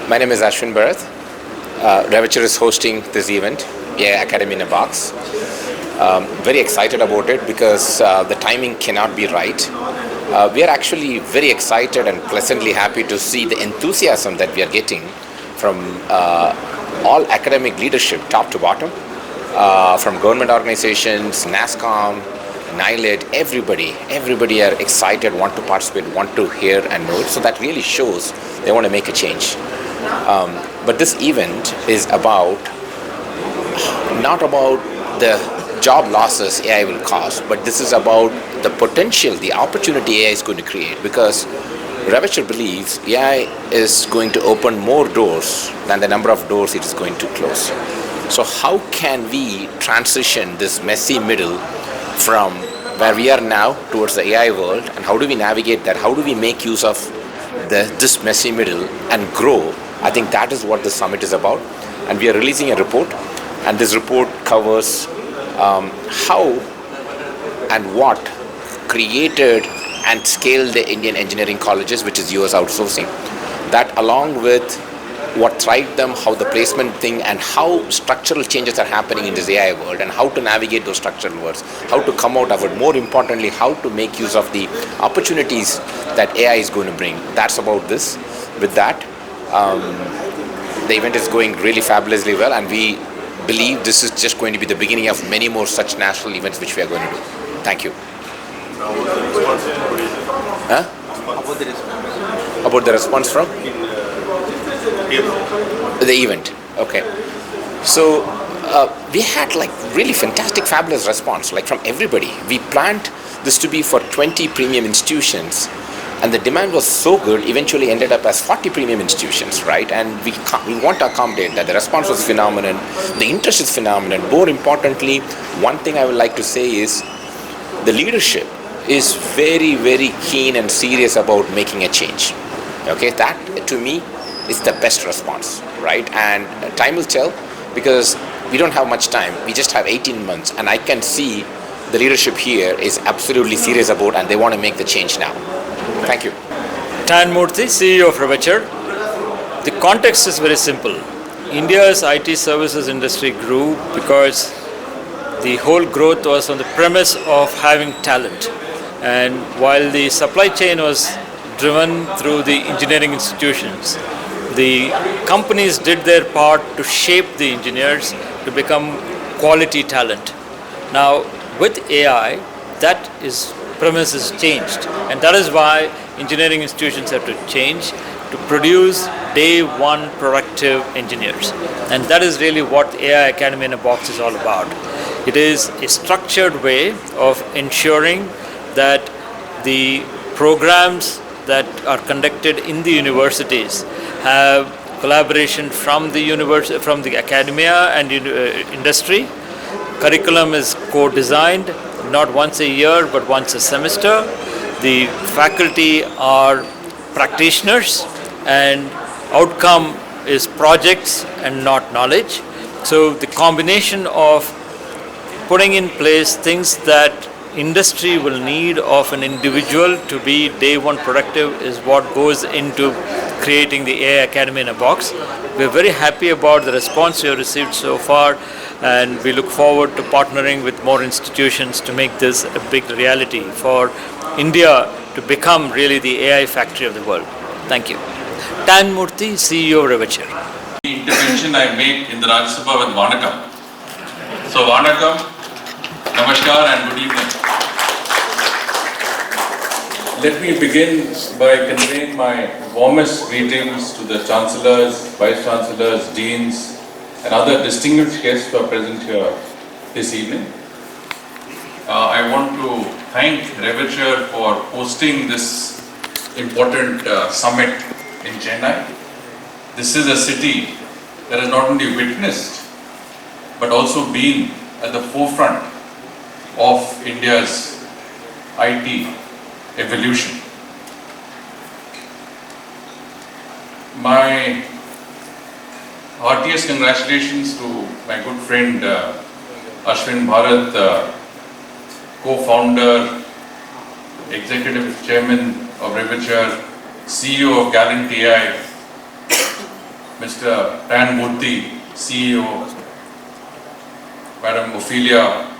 My name is Ashwin Bharat. Revature is hosting this event, AI Academy in a Box. Very excited about it because the timing cannot be right. We are actually very excited and pleasantly happy to see the enthusiasm that we are getting from all academic leadership, top to bottom, from government organizations, NASSCOM, NILED, everybody are excited, want to participate, want to hear and know it. So that really shows they want to make a change. But this event is not about the job losses AI will cause, but this is about the potential, the opportunity AI is going to create, because Revature believes AI is going to open more doors than the number of doors it is going to close. So how can we transition this messy middle from where we are now towards the AI world, and how do we navigate that? How do we make use of this messy middle and grow? I think that is what the summit is about, and we are releasing a report, and this report covers how and what created and scaled the Indian engineering colleges, which is US outsourcing. That along with what thrived them, how the placement thing, and how structural changes are happening in this AI world, and how to navigate those structural worlds, how to come out of it, more importantly, how to make use of the opportunities that AI is going to bring. That's about this. With that, the event is going really fabulously well, and we believe this is just going to be the beginning of many more such national events which we are going to do. Thank you. Huh? About the response from? The event. Okay. So we had like really fantastic, fabulous response, like from everybody. We planned this to be for 20 premium institutions, and the demand was so good, eventually ended up as 40 premium institutions, right? And we want to accommodate that. The response was phenomenal. The interest is phenomenal. More importantly, one thing I would like to say is the leadership is very, very keen and serious about making a change. Okay, that to me is the best response, right? And time will tell, because we don't have much time. We just have 18 months, and I can see the leadership here is absolutely serious about, and they want to make the change now. Thank you. Tan Murthy, CEO of Revature. The context is very simple. India's IT services industry grew because the whole growth was on the premise of having talent. And while the supply chain was driven through the engineering institutions, the companies did their part to shape the engineers to become quality talent. Now, with AI, that premise is changed, and that is why engineering institutions have to change to produce day one productive engineers. And that is really what AI Academy in a Box is all about. It is a structured way of ensuring that the programs that are conducted in the universities have collaboration from the academia and industry. Curriculum is co-designed, not once a year but once a semester. The faculty are practitioners, and outcome is projects and not knowledge. So the combination of putting in place things that industry will need of an individual to be day one productive is what goes into creating the AI Academy in a Box. We're very happy about the response we have received so far, and we look forward to partnering with more institutions to make this a big reality for India to become really the AI factory of the world. Thank you. Tan Murthy, CEO of Revature. The intervention I make in the Rajya Sabha with Vanakam. So Vanakam, Namaskar and good evening. Let me begin by conveying my warmest greetings to the Chancellors, Vice Chancellors, Deans and other distinguished guests who are present here this evening. I want to thank Revature for hosting this important summit in Chennai. This is a city that has not only witnessed but also been at the forefront of India's IT evolution. My heartiest congratulations to my good friend Ashwin Bharat, co-founder, executive chairman of Revature, CEO of Gallant AI, Mr. Tan Murthy, CEO, Madam Ophelia,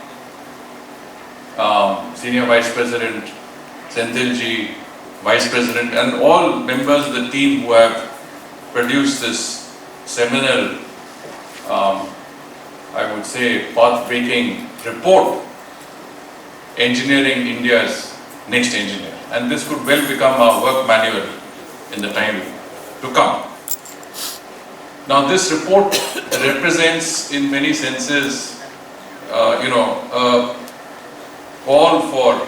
Senior Vice President, Senthilji, Vice President, and all members of the team who have produced this seminal, I would say, path-breaking report, Engineering India's Next Engineer. And this could well become our work manual in the time to come. Now, this report represents, in many senses, a call for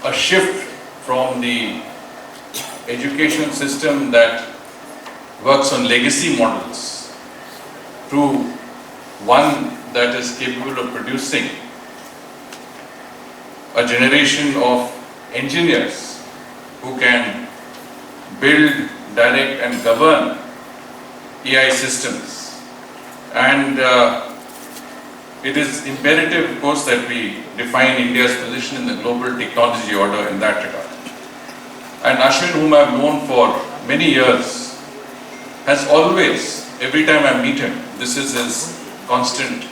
a shift from the education system that works on legacy models to one that is capable of producing a generation of engineers who can build, direct and govern AI systems. And it is imperative, of course, that we define India's position in the global technology order in that regard. And Ashwin, whom I have known for many years, has always, every time I meet him, this is his constant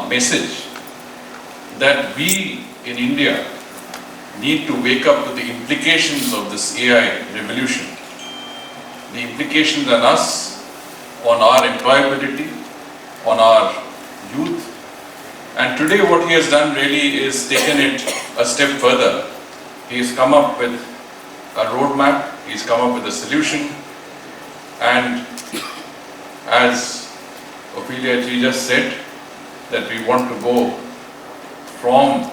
message, that we in India need to wake up to the implications of this AI revolution. The implications on us, on our employability, on our youth. And today what he has done really is taken it a step further. He has come up with a roadmap, he's come up with a solution, and as Ophelia ji just said, that we want to go from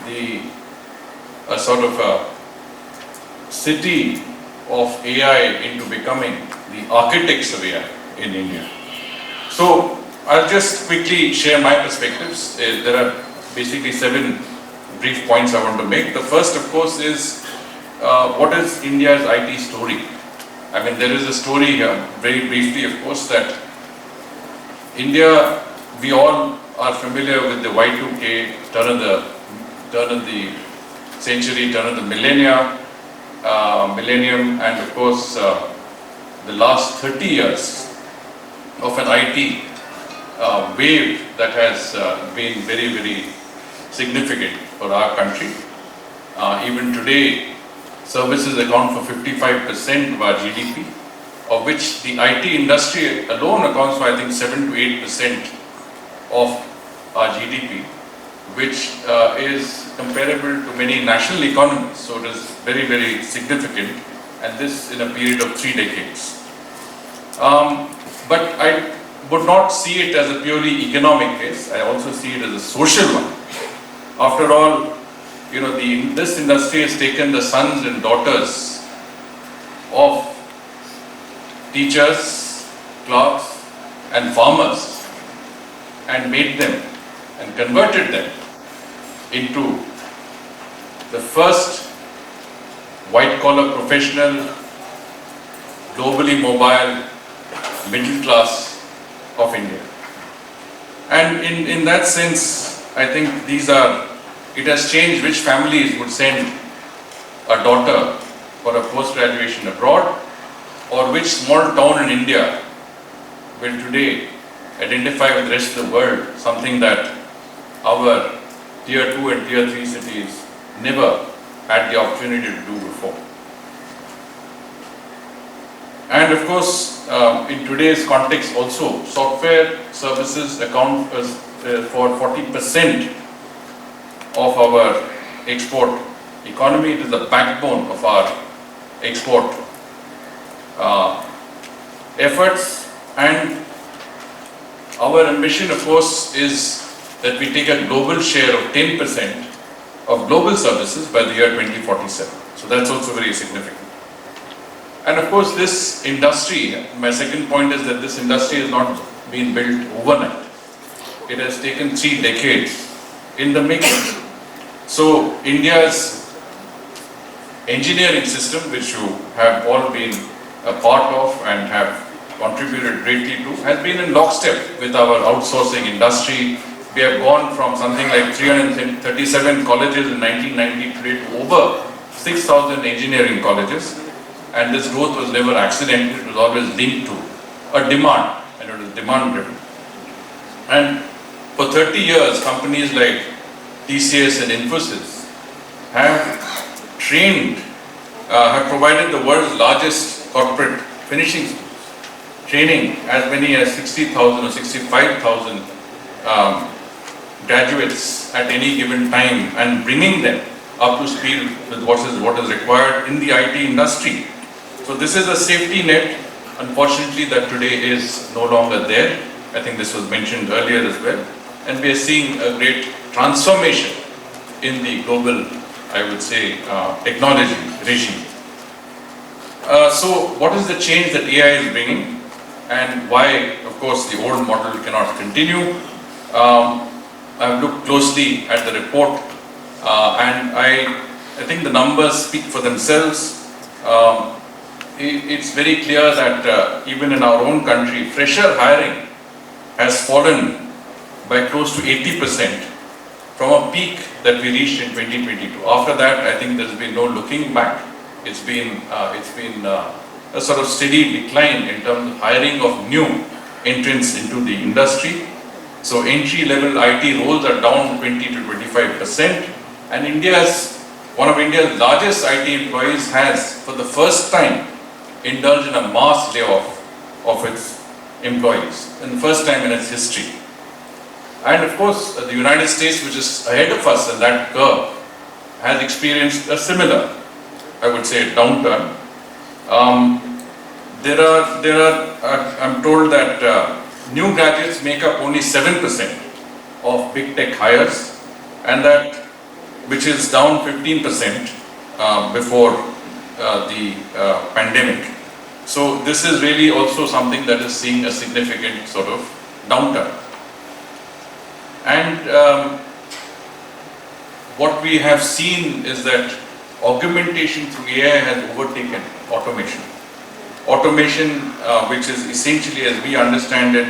a sort of a city of AI into becoming the architects of AI in India. So I'll just quickly share my perspectives. There are basically 7 brief points I want to make. The first, of course, is what is India's IT story? I mean, there is a story here, very briefly, of course, that India, we all are familiar with the Y2K, turn of the century, turn of the millennium, and of course, the last 30 years of an IT wave that has been very, very significant for our country. Even today, services account for 55% of our GDP, of which the IT industry alone accounts for, I think, 7 to 8% of our GDP, which is comparable to many national economies. So it is very, very significant, and this in a period of 3 decades. But I would not see it as a purely economic case. I also see it as a social one. After all, this industry has taken the sons and daughters of teachers, clerks, and farmers and made them and converted them into the first white-collar professional, globally mobile, middle class of India. And in that sense, I think it has changed which families would send a daughter for a post-graduation abroad, or which small town in India will today identify with the rest of the world, something that our tier 2 and tier 3 cities never had the opportunity to do before. And of course, in today's context also, software services account for 40% of our export economy. It is the backbone of our export efforts, and our ambition, of course, is that we take a global share of 10% of global services by the year 2047. So that's also very significant. And of course, this industry, my second point is that this industry has not been built overnight. It has taken 3 decades in the making. So India's engineering system, which you have all been a part of and have contributed greatly to, has been in lockstep with our outsourcing industry. We have gone from something like 337 colleges in 1990 today to over 6,000 engineering colleges. And this growth was never accidental, it was always linked to a demand, and it is demand driven. And for 30 years, companies like TCS and Infosys have trained, have provided the world's largest corporate finishing schools, training as many as 60,000 or 65,000 graduates at any given time and bringing them up to speed with what is required in the IT industry. So this is a safety net, unfortunately, that today is no longer there. I think this was mentioned earlier as well. And we are seeing a great transformation in the global, I would say, technology regime. So what is the change that AI is bringing, and why, of course, the old model cannot continue? I've looked closely at the report, and I think the numbers speak for themselves. It's very clear that even in our own country, fresher hiring has fallen by close to 80% from a peak that we reached in 2022. After that, I think there's been no looking back. It's been a sort of steady decline in terms of hiring of new entrants into the industry. So entry-level IT roles are down 20 to 25%, and one of India's largest IT employees has, for the first time, indulged in a mass layoff of its employees, and the first time in its history. And of course, the United States, which is ahead of us in that curve, has experienced a similar, I would say, downturn. I'm told that new graduates make up only 7% of big tech hires, and that, which is down 15% before the pandemic. So this is really also something that is seeing a significant sort of downturn. And what we have seen is that augmentation through AI has overtaken automation. Automation, which is essentially, as we understand it,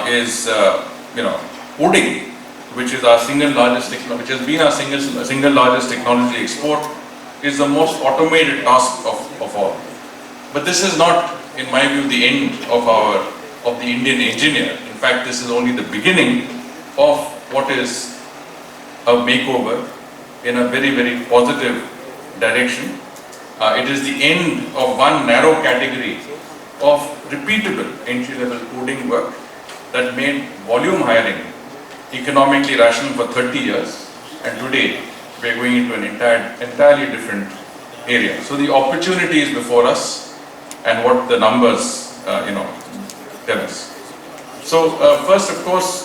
is coding, which is our single largest which has been our single largest technology export, is the most automated task of all. But this is not, in my view, the end of the Indian engineer. In fact, this is only the beginning of what is a makeover in a very, very positive direction. It is the end of one narrow category of repeatable entry-level coding work that made volume hiring economically rational for 30 years, and today we are going into an entirely different area. So the opportunity is before us, and what the numbers tell us. So first, of course,